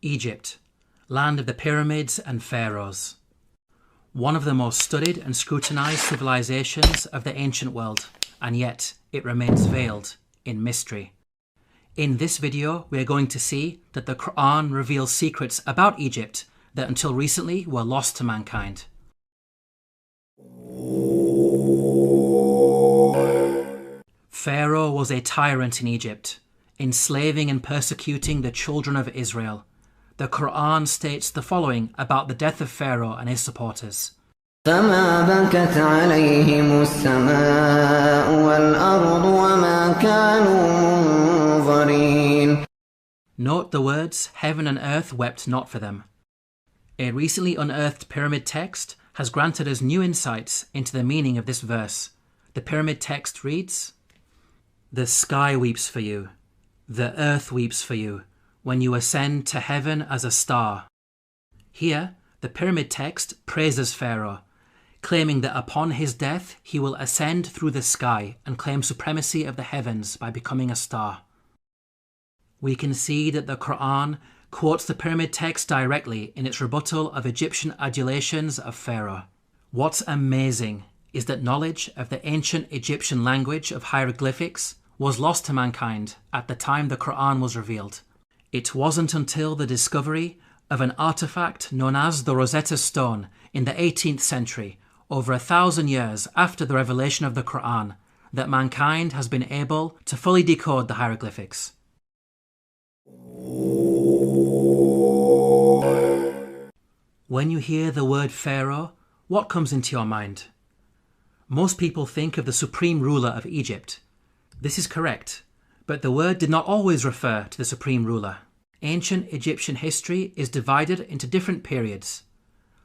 Egypt, land of the pyramids and pharaohs. One of the most studied and scrutinized civilizations of the ancient world, and yet it remains veiled in mystery. In this video, we are going to see that the Qur'an reveals secrets about Egypt that until recently were lost to mankind. Pharaoh was a tyrant in Egypt, enslaving and persecuting the children of Israel. The Qur'an states the following about the death of Pharaoh and his supporters. فما بكت عليهم السماء والأرض وما كانوا منظرين. Note the words, heaven and earth wept not for them. A recently unearthed pyramid text has granted us new insights into the meaning of this verse. The pyramid text reads, "The sky weeps for you, the earth weeps for you, when you ascend to heaven as a star." Here, the pyramid text praises Pharaoh, claiming that upon his death he will ascend through the sky and claim supremacy of the heavens by becoming a star. We can see that the Qur'an quotes the pyramid text directly in its rebuttal of Egyptian adulations of Pharaoh. What's amazing is that knowledge of the ancient Egyptian language of hieroglyphics was lost to mankind at the time the Qur'an was revealed. It wasn't until the discovery of an artifact known as the Rosetta Stone in the 18th century, over 1,000 years after the revelation of the Qur'an, that mankind has been able to fully decode the hieroglyphics. When you hear the word Pharaoh, what comes into your mind? Most people think of the supreme ruler of Egypt. This is correct, but the word did not always refer to the supreme ruler. Ancient Egyptian history is divided into different periods.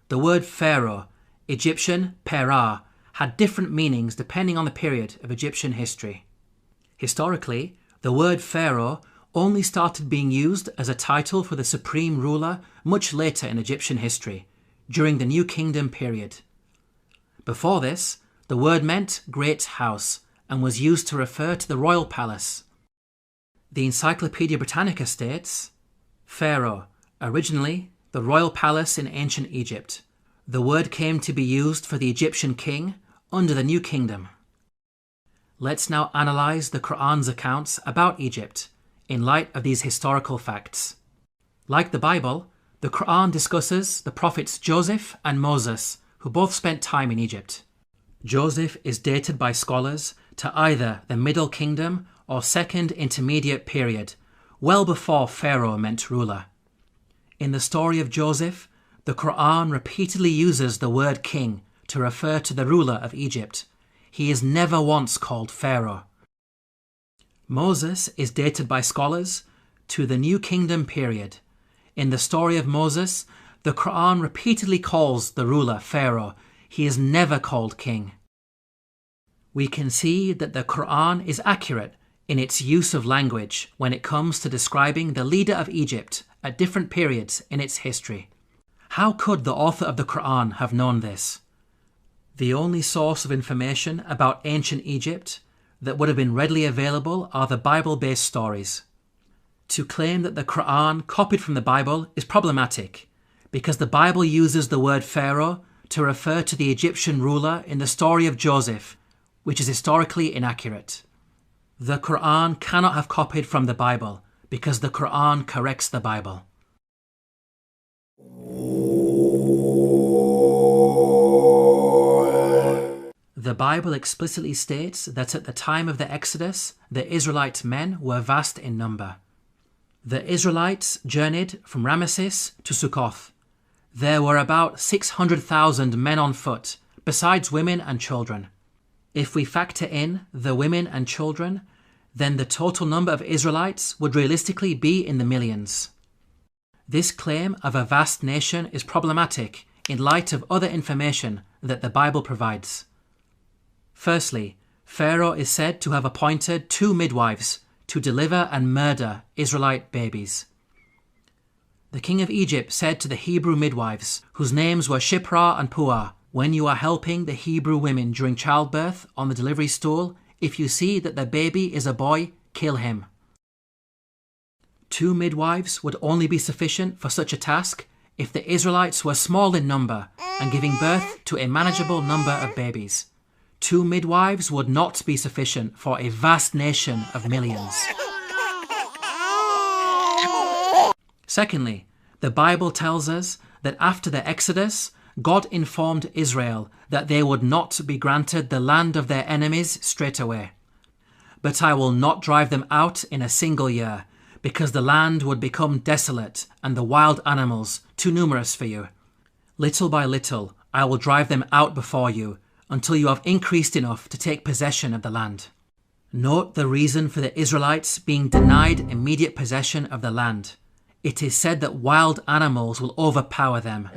The word Pharaoh, Egyptian Perah, had different meanings depending on the period of Egyptian history. Historically, the word Pharaoh only started being used as a title for the supreme ruler much later in Egyptian history, during the New Kingdom period. Before this, the word meant great house and was used to refer to the royal palace. The Encyclopedia Britannica states, Pharaoh, originally the royal palace in ancient Egypt. The word came to be used for the Egyptian king under the New Kingdom. Let's now analyze the Qur'an's accounts about Egypt in light of these historical facts. Like the Bible, the Qur'an discusses the prophets Joseph and Moses, who both spent time in Egypt. Joseph is dated by scholars to either the Middle Kingdom or Second Intermediate period, well before Pharaoh meant ruler. In the story of Joseph, the Qur'an repeatedly uses the word king to refer to the ruler of Egypt. He is never once called Pharaoh. Moses is dated by scholars to the New Kingdom period. In the story of Moses, the Qur'an repeatedly calls the ruler Pharaoh. He is never called king. We can see that the Qur'an is accurate in its use of language when it comes to describing the leader of Egypt at different periods in its history. How could the author of the Qur'an have known this? The only source of information about ancient Egypt that would have been readily available are the Bible-based stories. To claim that the Qur'an copied from the Bible is problematic because the Bible uses the word Pharaoh to refer to the Egyptian ruler in the story of Joseph, which is historically inaccurate. The Qur'an cannot have copied from the Bible because the Qur'an corrects the Bible. The Bible explicitly states that at the time of the Exodus, the Israelite men were vast in number. The Israelites journeyed from Ramesses to Sukkoth. There were about 600,000 men on foot, besides women and children. If we factor in the women and children, then the total number of Israelites would realistically be in the millions. This claim of a vast nation is problematic in light of other information that the Bible provides. Firstly, Pharaoh is said to have appointed 2 midwives to deliver and murder Israelite babies. The king of Egypt said to the Hebrew midwives, whose names were Shiphrah and Puah, "When you are helping the Hebrew women during childbirth on the delivery stool, if you see that the baby is a boy, kill him." 2 midwives would only be sufficient for such a task if the Israelites were small in number and giving birth to a manageable number of babies. 2 midwives would not be sufficient for a vast nation of millions. Secondly, the Bible tells us that after the Exodus, God informed Israel that they would not be granted the land of their enemies straight away. But I will not drive them out in a single year, because the land would become desolate and the wild animals too numerous for you. Little by little, I will drive them out before you, until you have increased enough to take possession of the land. Note the reason for the Israelites being denied immediate possession of the land. It is said that wild animals will overpower them.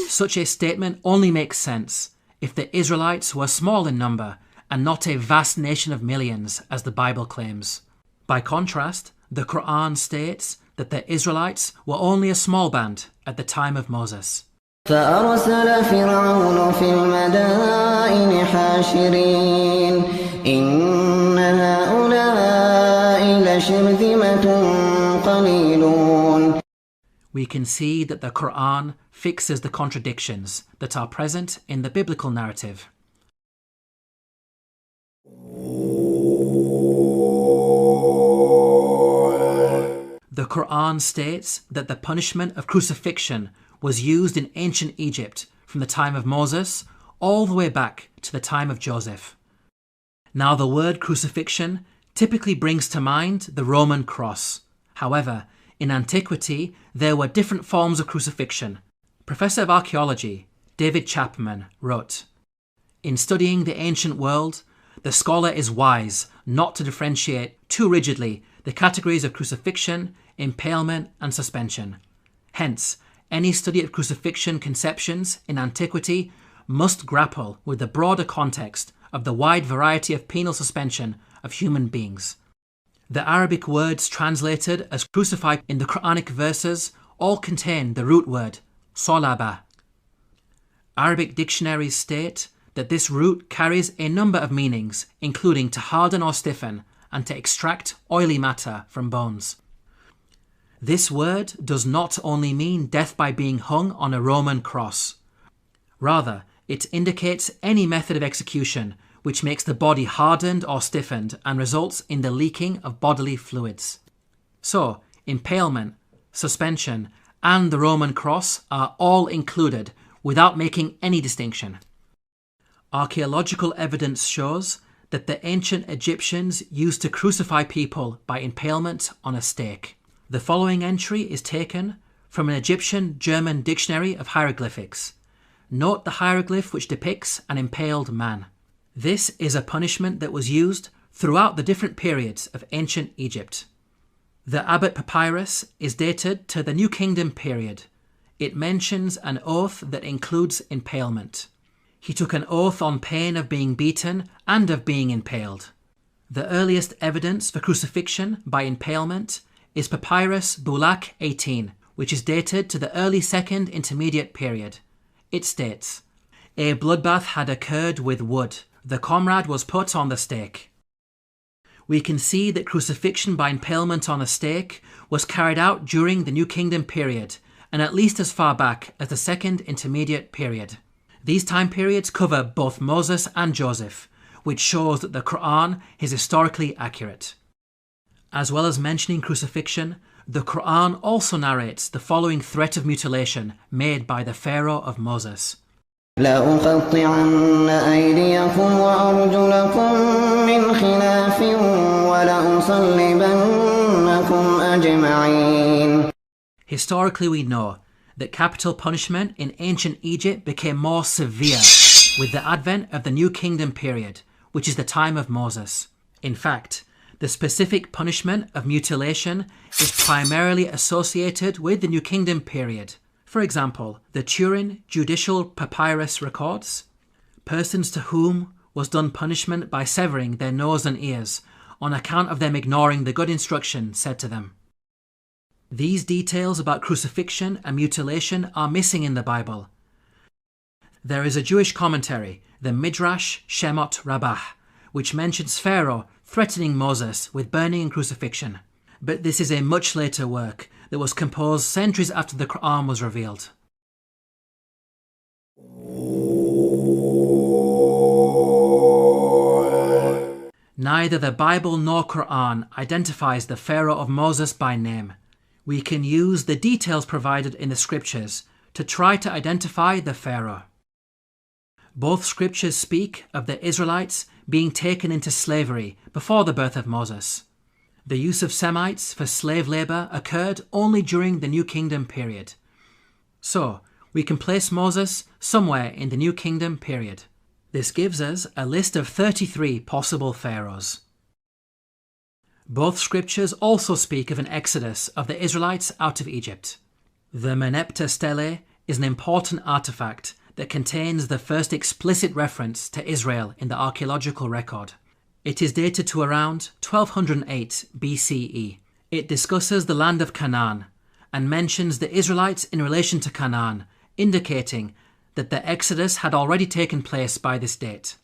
Such a statement only makes sense if the Israelites were small in number and not a vast nation of millions, as the Bible claims. By contrast, the Qur'an states that the Israelites were only a small band at the time of Moses. فأرسل فرعون في المدائن حاشرين إن هؤلاء لشرذمة قليلون. We can see that the Qur'an fixes the contradictions that are present in the biblical narrative. The Qur'an states that the punishment of crucifixion was used in ancient Egypt from the time of Moses all the way back to the time of Joseph. Now, the word crucifixion typically brings to mind the Roman cross. However, in antiquity, there were different forms of crucifixion. Professor of Archaeology David Chapman wrote, "In studying the ancient world, the scholar is wise not to differentiate too rigidly the categories of crucifixion, impalement, and suspension. Hence, any study of crucifixion conceptions in antiquity must grapple with the broader context of the wide variety of penal suspension of human beings." The Arabic words translated as crucified in the Quranic verses all contain the root word solaba. Arabic dictionaries state that this root carries a number of meanings, including to harden or stiffen and to extract oily matter from bones. This word does not only mean death by being hung on a Roman cross. Rather, it indicates any method of execution which makes the body hardened or stiffened and results in the leaking of bodily fluids. So, impalement, suspension, and the Roman cross are all included without making any distinction. Archaeological evidence shows that the ancient Egyptians used to crucify people by impalement on a stake. The following entry is taken from an Egyptian-German dictionary of hieroglyphics. Note the hieroglyph which depicts an impaled man. This is a punishment that was used throughout the different periods of ancient Egypt. The Abbot Papyrus is dated to the New Kingdom period. It mentions an oath that includes impalement. He took an oath on pain of being beaten and of being impaled. The earliest evidence for crucifixion by impalement is Papyrus Bulaq 18, which is dated to the early Second Intermediate period. It states, "A bloodbath had occurred with wood. The comrade was put on the stake." We can see that crucifixion by impalement on a stake was carried out during the New Kingdom period, and at least as far back as the Second Intermediate period. These time periods cover both Moses and Joseph, which shows that the Qur'an is historically accurate. As well as mentioning crucifixion, the Qur'an also narrates the following threat of mutilation made by the Pharaoh of Moses. لأقطعن أيديكم وأرجلكم من خلاف ولأصلبنكم أجمعين. Historically, we know that capital punishment in ancient Egypt became more severe with the advent of the New Kingdom period, which is the time of Moses. In fact, the specific punishment of mutilation is primarily associated with the New Kingdom period. For example, the Turin Judicial Papyrus records, "Persons to whom was done punishment by severing their nose and ears on account of them ignoring the good instruction said to them." These details about crucifixion and mutilation are missing in the Bible. There is a Jewish commentary, the Midrash Shemot Rabbah, which mentions Pharaoh threatening Moses with burning and crucifixion. But this is a much later work that was composed centuries after the Qur'an was revealed. Neither the Bible nor Qur'an identifies the Pharaoh of Moses by name. We can use the details provided in the scriptures to try to identify the Pharaoh. Both scriptures speak of the Israelites being taken into slavery before the birth of Moses. The use of Semites for slave labour occurred only during the New Kingdom period. So, we can place Moses somewhere in the New Kingdom period. This gives us a list of 33 possible pharaohs. Both scriptures also speak of an exodus of the Israelites out of Egypt. The Merneptah stele is an important artifact that contains the first explicit reference to Israel in the archaeological record. It is dated to around 1208 BCE. It discusses the land of Canaan and mentions the Israelites in relation to Canaan, indicating that the exodus had already taken place by this date.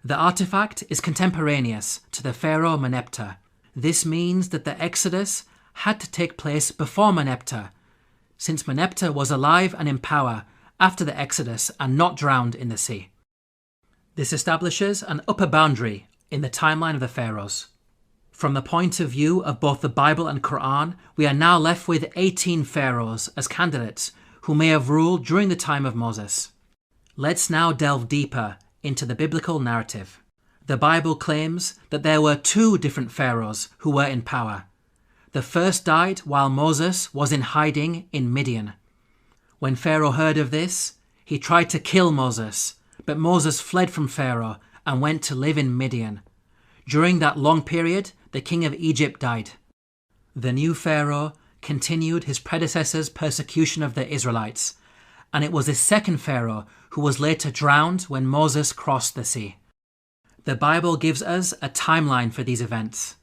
The artifact is contemporaneous to the pharaoh Merneptah. This means that the exodus had to take place before Merneptah, since Merneptah was alive and in power after the exodus and not drowned in the sea. This establishes an upper boundary in the timeline of the pharaohs. From the point of view of both the Bible and Qur'an, we are now left with 18 pharaohs as candidates who may have ruled during the time of Moses. Let's now delve deeper into the biblical narrative. The Bible claims that there were 2 different pharaohs who were in power. The first died while Moses was in hiding in Midian. When Pharaoh heard of this, he tried to kill Moses, but Moses fled from Pharaoh and went to live in Midian. During that long period, the king of Egypt died. The new Pharaoh continued his predecessor's persecution of the Israelites, and it was his second Pharaoh who was later drowned when Moses crossed the sea. The Bible gives us a timeline for these events.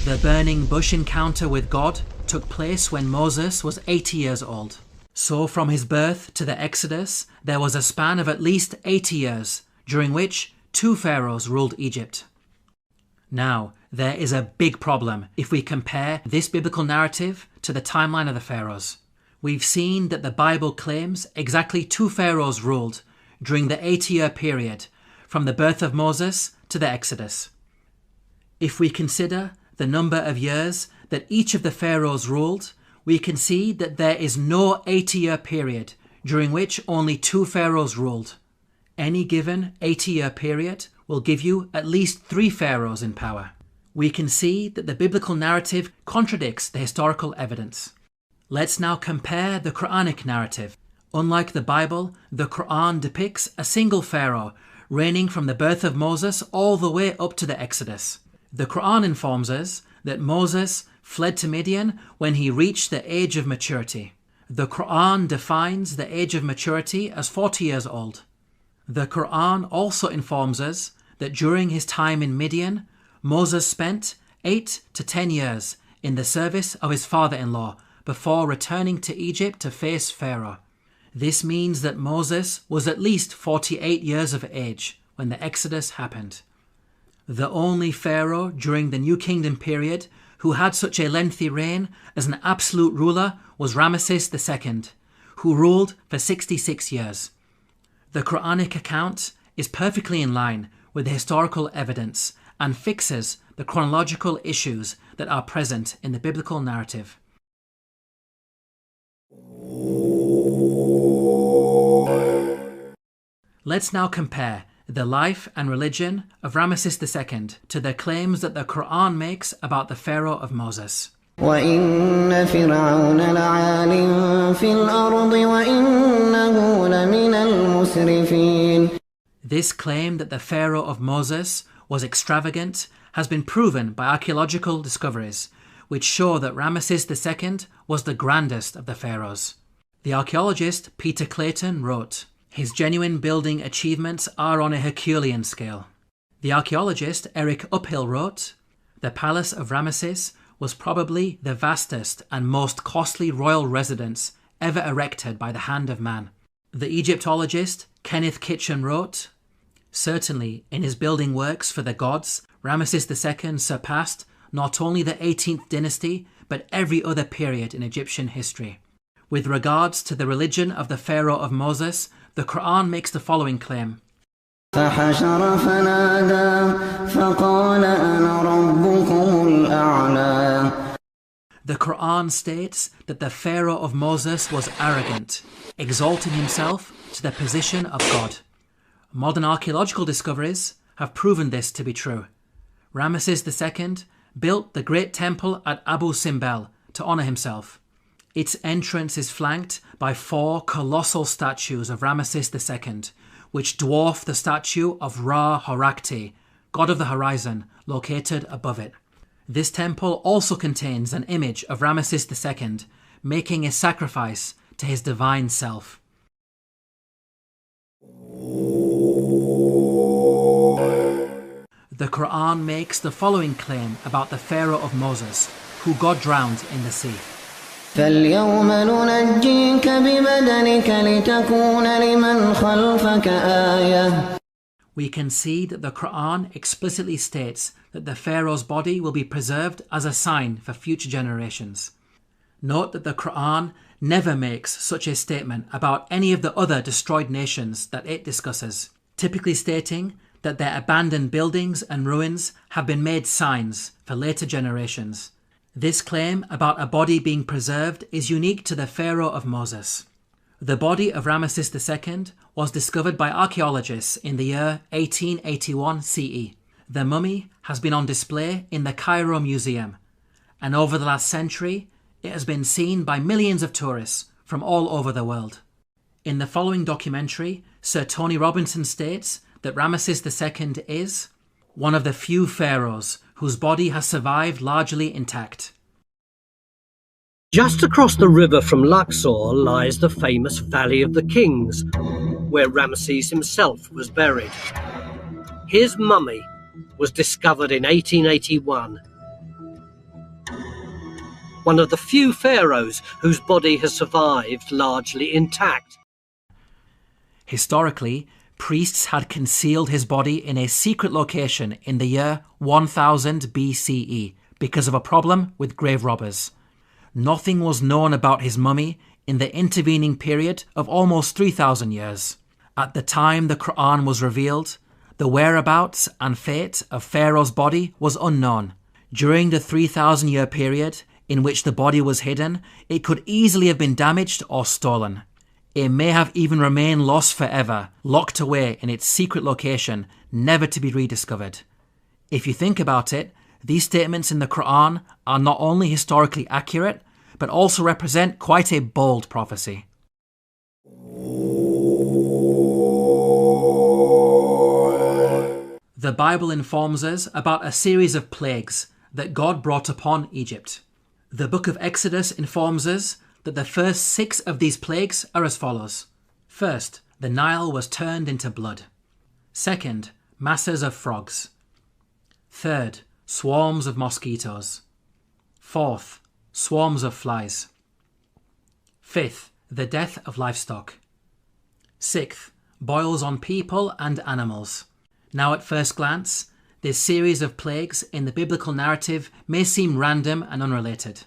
The burning bush encounter with God took place when Moses was 80 years old. So from his birth to the Exodus, there was a span of at least 80 years, during which 2 pharaohs ruled Egypt. Now, there is a big problem if we compare this biblical narrative to the timeline of the pharaohs. We've seen that the Bible claims exactly 2 pharaohs ruled during the 80-year period from the birth of Moses to the Exodus. If we consider the number of years that each of the pharaohs ruled, we can see that there is no 80-year period during which only 2 pharaohs ruled. Any given 80-year period will give you at least 3 pharaohs in power. We can see that the biblical narrative contradicts the historical evidence. Let's now compare the Quranic narrative. Unlike the Bible, the Qur'an depicts a single pharaoh reigning from the birth of Moses all the way up to the Exodus. The Qur'an informs us that Moses fled to Midian when he reached the age of maturity. The Qur'an defines the age of maturity as 40 years old. The Qur'an also informs us that during his time in Midian, Moses spent 8 to 10 years in the service of his father-in-law before returning to Egypt to face Pharaoh. This means that Moses was at least 48 years of age when the Exodus happened. The only Pharaoh during the New Kingdom period who had such a lengthy reign as an absolute ruler was Ramesses II, who ruled for 66 years. The Quranic account is perfectly in line with the historical evidence and fixes the chronological issues that are present in the biblical narrative. Let's now compare the life and religion of Ramesses II to the claims that the Qur'an makes about the Pharaoh of Moses. وَإِنَّ فِرْعَوْنَ لَعَالٍ فِي الْأَرْضِ وَإِنَّهُ لَمِنَ الْمُسْرِفِينَ. This claim that the Pharaoh of Moses was extravagant has been proven by archaeological discoveries, which show that Ramesses II was the grandest of the pharaohs. The archaeologist Peter Clayton wrote, "His genuine building achievements are on a Herculean scale." The archaeologist Eric Uphill wrote, "The palace of Ramesses was probably the vastest and most costly royal residence ever erected by the hand of man." The Egyptologist Kenneth Kitchen wrote, Certainly, in his building works for the gods, Ramesses II surpassed not only the 18th dynasty, but every other period in Egyptian history. With regards to the religion of the Pharaoh of Moses, the Qur'an makes the following claim. فحشر فنادى فقال أنا ربكم الأعلى. The Qur'an states that the Pharaoh of Moses was arrogant, exalting himself to the position of God. Modern archaeological discoveries have proven this to be true. Ramesses II built the great temple at Abu Simbel to honour himself. Its entrance is flanked by 4 colossal statues of Ramesses II, which dwarf the statue of Ra-Horakhti, god of the horizon, located above it. This temple also contains an image of Ramesses II making a sacrifice to his divine self. The Qur'an makes the following claim about the Pharaoh of Moses, who God drowned in the sea. فاليوم ننجيك ببدنك لتكون لمن خلفك آية. We can see that the Qur'an explicitly states that the Pharaoh's body will be preserved as a sign for future generations. Note that the Qur'an never makes such a statement about any of the other destroyed nations that it discusses, typically stating that their abandoned buildings and ruins have been made signs for later generations. This claim about a body being preserved is unique to the Pharaoh of Moses. The body of Ramesses II was discovered by archaeologists in the year 1881 CE. The mummy has been on display in the Cairo Museum, and over the last century, it has been seen by millions of tourists from all over the world. In the following documentary, Sir Tony Robinson states that Ramesses II is one of the few pharaohs whose body has survived largely intact. Just across the river from Luxor lies the famous Valley of the Kings, where Ramesses himself was buried. His mummy was discovered in 1881. One of the few pharaohs whose body has survived largely intact. Historically, priests had concealed his body in a secret location in the year 1000 BCE because of a problem with grave robbers. Nothing was known about his mummy in the intervening period of almost 3,000 years. At the time the Qur'an was revealed, the whereabouts and fate of Pharaoh's body was unknown. During the 3,000-year period in which the body was hidden, it could easily have been damaged or stolen. It may have even remained lost forever, locked away in its secret location, never to be rediscovered. If you think about it, these statements in the Qur'an are not only historically accurate, but also represent quite a bold prophecy. The Bible informs us about a series of plagues that God brought upon Egypt. The book of Exodus informs us that the first 6 of these plagues are as follows. First, the Nile was turned into blood. Second, masses of frogs. Third, swarms of mosquitoes. Fourth, swarms of flies. Fifth, the death of livestock. Sixth, boils on people and animals. Now at first glance, this series of plagues in the biblical narrative may seem random and unrelated.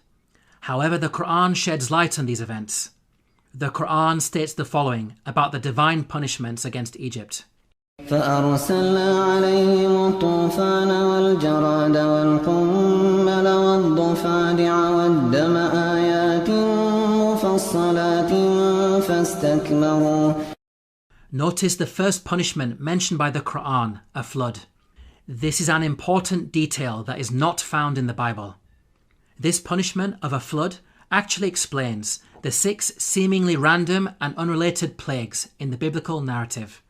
However, the Qur'an sheds light on these events. The Qur'an states the following about the divine punishments against Egypt. فأرسلنا عليهم الطوفان والجراد والقمل والضفادع والدم آيات مفصلات فاستكبروا. Notice the first punishment mentioned by the Qur'an, a flood. This is an important detail that is not found in the Bible. This punishment of a flood actually explains the 6 seemingly random and unrelated plagues in the biblical narrative.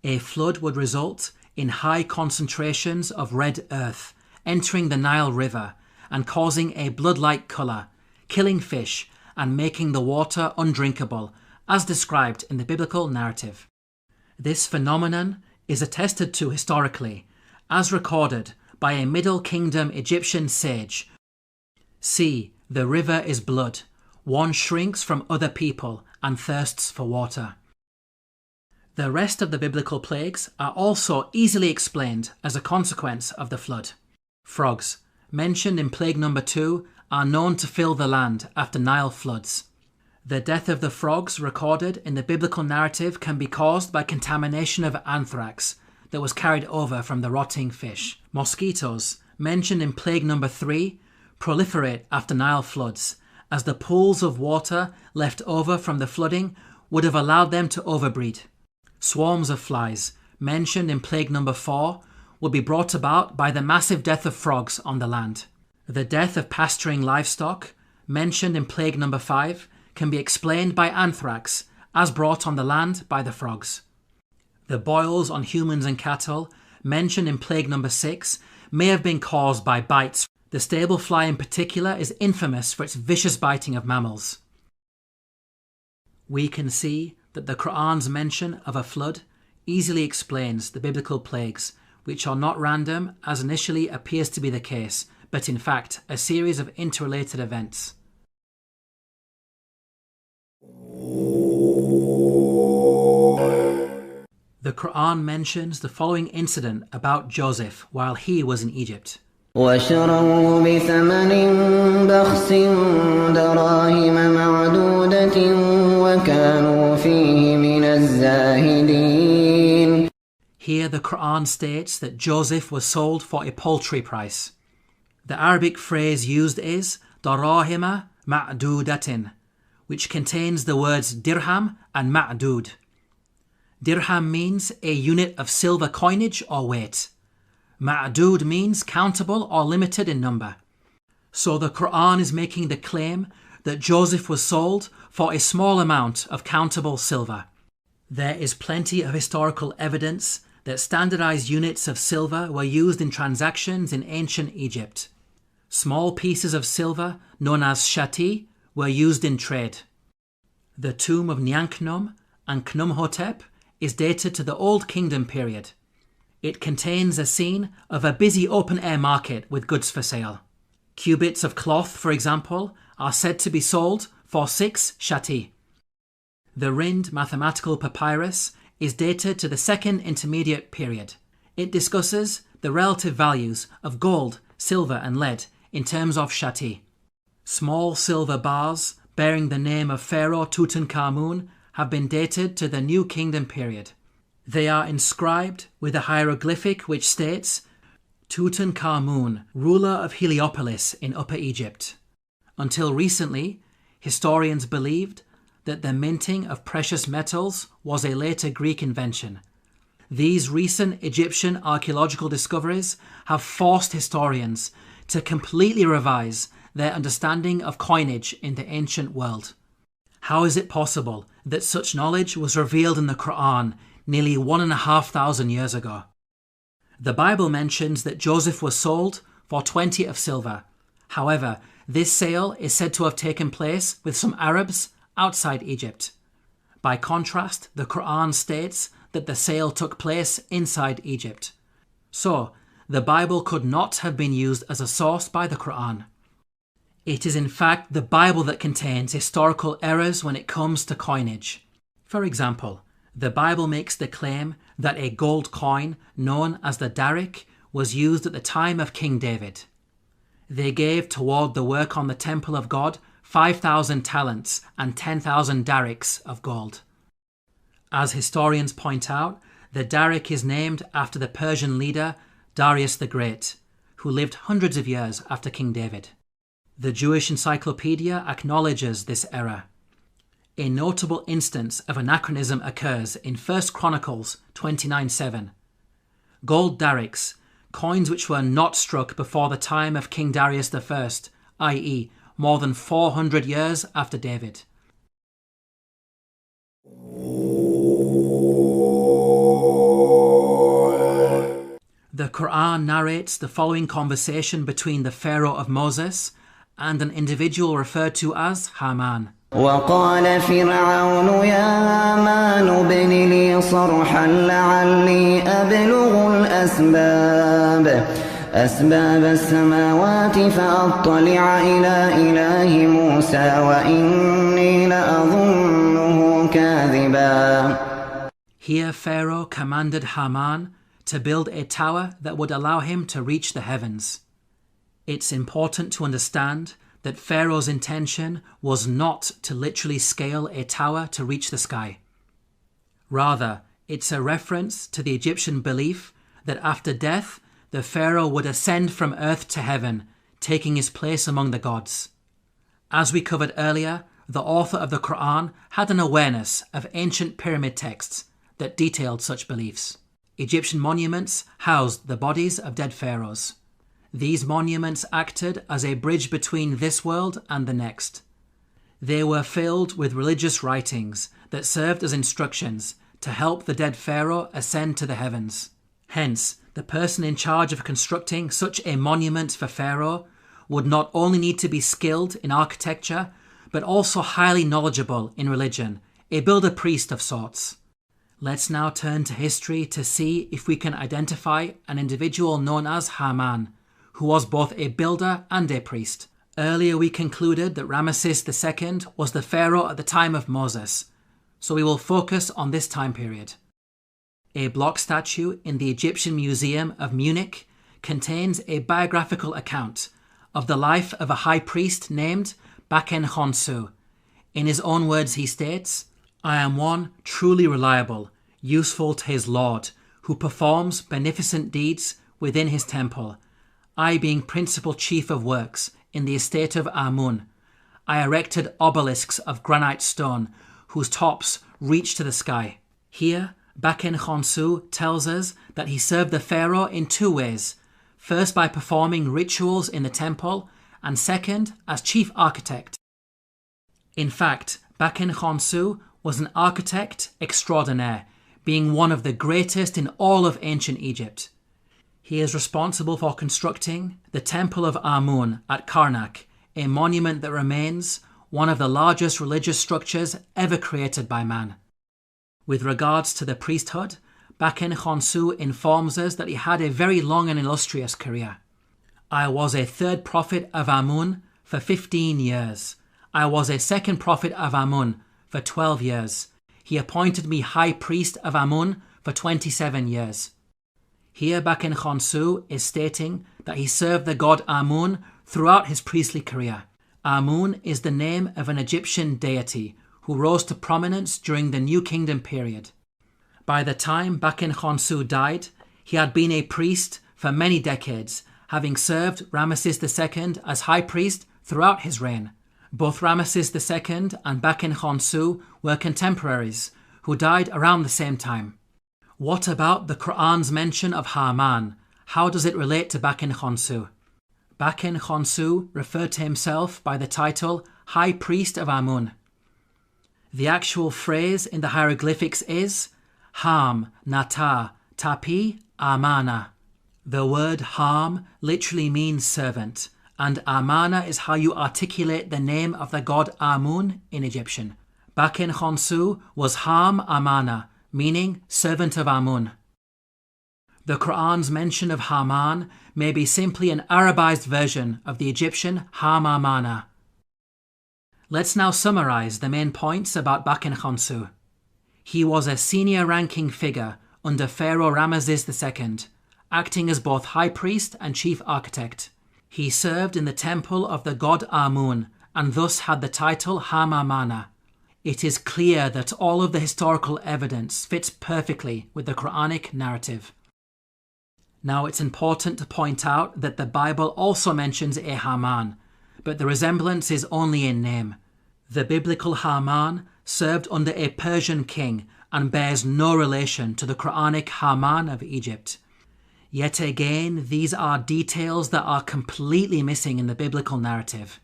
A flood would result in high concentrations of red earth entering the Nile River and causing a blood-like colour, killing fish and making the water undrinkable, as described in the biblical narrative. This phenomenon is attested to historically, as recorded by a Middle Kingdom Egyptian sage. See, the river is blood. One shrinks from other people and thirsts for water. The rest of the biblical plagues are also easily explained as a consequence of the flood. Frogs, mentioned in plague number 2, are known to fill the land after Nile floods. The death of the frogs recorded in the biblical narrative can be caused by contamination of anthrax that was carried over from the rotting fish. Mosquitoes, mentioned in plague number 3, proliferate after Nile floods, as the pools of water left over from the flooding would have allowed them to overbreed. Swarms of flies, mentioned in plague number 4, would be brought about by the massive death of frogs on the land. The death of pasturing livestock, mentioned in plague number 5, can be explained by anthrax, as brought on the land by the frogs. The boils on humans and cattle, mentioned in plague number 6, may have been caused by bites. The stable fly in particular is infamous for its vicious biting of mammals. We can see that the Qur'an's mention of a flood easily explains the biblical plagues, which are not random as initially appears to be the case, but in fact a series of interrelated events. The Qur'an mentions the following incident about Joseph while he was in Egypt. وشروه بثمن بخس دراهم معدودة وكانوا فيه من الزاهدين. Here the Qur'an states that Joseph was sold for a paltry price. The Arabic phrase used is darahima ma'dudatin, which contains the words dirham and ma'dud. Dirham means a unit of silver coinage or weight. Ma'dud means countable or limited in number. So the Qur'an is making the claim that Joseph was sold for a small amount of countable silver. There is plenty of historical evidence that standardized units of silver were used in transactions in ancient Egypt. Small pieces of silver, known as shati, were used in trade. The tomb of Nyankhnum and Khnumhotep is dated to the Old Kingdom period. It contains a scene of a busy open-air market with goods for sale. Cubits of cloth, for example, are said to be sold for 6 shati. The Rind mathematical papyrus is dated to the Second Intermediate period. It discusses the relative values of gold, silver and lead in terms of shati. Small silver bars bearing the name of Pharaoh Tutankhamun have been dated to the New Kingdom period. They are inscribed with a hieroglyphic which states, Tutankhamun, ruler of Heliopolis in Upper Egypt. Until recently, historians believed that the minting of precious metals was a later Greek invention. These recent Egyptian archaeological discoveries have forced historians to completely revise their understanding of coinage in the ancient world. How is it possible that such knowledge was revealed in the Qur'an nearly 1,500 years ago? The Bible mentions that Joseph was sold for 20 of silver. However, this sale is said to have taken place with some Arabs outside Egypt. By contrast, the Qur'an states that the sale took place inside Egypt. So, the Bible could not have been used as a source by the Qur'an. It is in fact the Bible that contains historical errors when it comes to coinage. For example, the Bible makes the claim that a gold coin known as the darik was used at the time of King David. They gave toward the work on the temple of God 5,000 talents and 10,000 darics of gold. As historians point out, the darik is named after the Persian leader Darius the Great, who lived hundreds of years after King David. The Jewish Encyclopedia acknowledges this error. A notable instance of anachronism occurs in 1 Chronicles 29:7. Gold darics, coins which were not struck before the time of King Darius I, i.e. more than 400 years after David. The Qur'an narrates the following conversation between the Pharaoh of Moses and an individual referred to as Haman. وقال فرعون يا هامان ابن لي صرحا لعلي أبلغ أسباب السماوات فأطلع إلى إله موسى وإني لأظنه كاذبا. Here Pharaoh commanded Haman to build a tower that would allow him to reach the heavens. It's important to understand that Pharaoh's intention was not to literally scale a tower to reach the sky. Rather, it's a reference to the Egyptian belief that after death, the Pharaoh would ascend from earth to heaven, taking his place among the gods. As we covered earlier, the author of the Qur'an had an awareness of ancient pyramid texts that detailed such beliefs. Egyptian monuments housed the bodies of dead pharaohs. These monuments acted as a bridge between this world and the next. They were filled with religious writings that served as instructions to help the dead pharaoh ascend to the heavens. Hence, the person in charge of constructing such a monument for Pharaoh would not only need to be skilled in architecture, but also highly knowledgeable in religion, a builder-priest of sorts. Let's now turn to history to see if we can identify an individual known as Haman, who was both a builder and a priest. Earlier we concluded that Ramesses II was the pharaoh at the time of Moses, so we will focus on this time period. A block statue in the Egyptian Museum of Munich contains a biographical account of the life of a high priest named Baken Khonsu. In his own words he states, "I am one truly reliable, useful to his Lord, who performs beneficent deeds within his temple. I being principal chief of works in the estate of Amun, I erected obelisks of granite stone whose tops reach to the sky." Here, Baken Khonsu tells us that he served the pharaoh in two ways. First, by performing rituals in the temple, and second, as chief architect. In fact, Baken Khonsu was an architect extraordinaire, being one of the greatest in all of ancient Egypt. He is responsible for constructing the Temple of Amun at Karnak, a monument that remains one of the largest religious structures ever created by man. With regards to the priesthood, Baken Khonsu informs us that he had a very long and illustrious career. "I was a third prophet of Amun for 15 years. I was a second prophet of Amun for 12 years. He appointed me high priest of Amun for 27 years. Here Baken Khonsu is stating that he served the god Amun throughout his priestly career. Amun is the name of an Egyptian deity who rose to prominence during the New Kingdom period. By the time Baken Khonsu died, he had been a priest for many decades, having served Ramesses II as high priest throughout his reign. Both Ramesses II and Baken Khonsu were contemporaries who died around the same time. What about the Qur'an's mention of Haman? How does it relate to Baken Khonsu? Baken Khonsu referred to himself by the title High Priest of Amun. The actual phrase in the hieroglyphics is Ham, Nata, Tapi, Amana. The word Ham literally means servant, and Amana is how you articulate the name of the god Amun in Egyptian. Baken Khonsu was Ham Amana, meaning servant of Amun. The Qur'an's mention of Haman may be simply an Arabized version of the Egyptian Ham Amana. Let's now summarize the main points about Baken Khonsu. He was a senior-ranking figure under Pharaoh Ramesses II, acting as both high priest and chief architect. He served in the temple of the god Amun and thus had the title Ham Amana. It is clear that all of the historical evidence fits perfectly with the Quranic narrative. Now it's important to point out that the Bible also mentions a Haman, but the resemblance is only in name. The biblical Haman served under a Persian king and bears no relation to the Quranic Haman of Egypt. Yet again, these are details that are completely missing in the biblical narrative.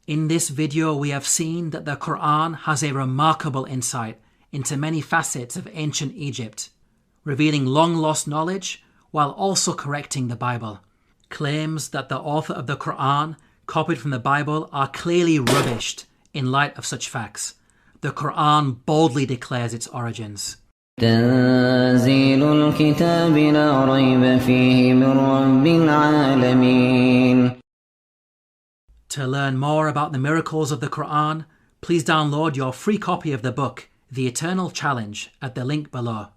In this video, we have seen that the Qur'an has a remarkable insight into many facets of ancient Egypt, revealing long-lost knowledge while also correcting the Bible. Claims that the author of the Qur'an copied from the Bible are clearly rubbished in light of such facts. The Qur'an boldly declares its origins. تنزيل الكتاب لا ريب فيه من رب العالمين. To learn more about the miracles of the Qur'an, please download your free copy of the book, The Eternal Challenge, at the link below.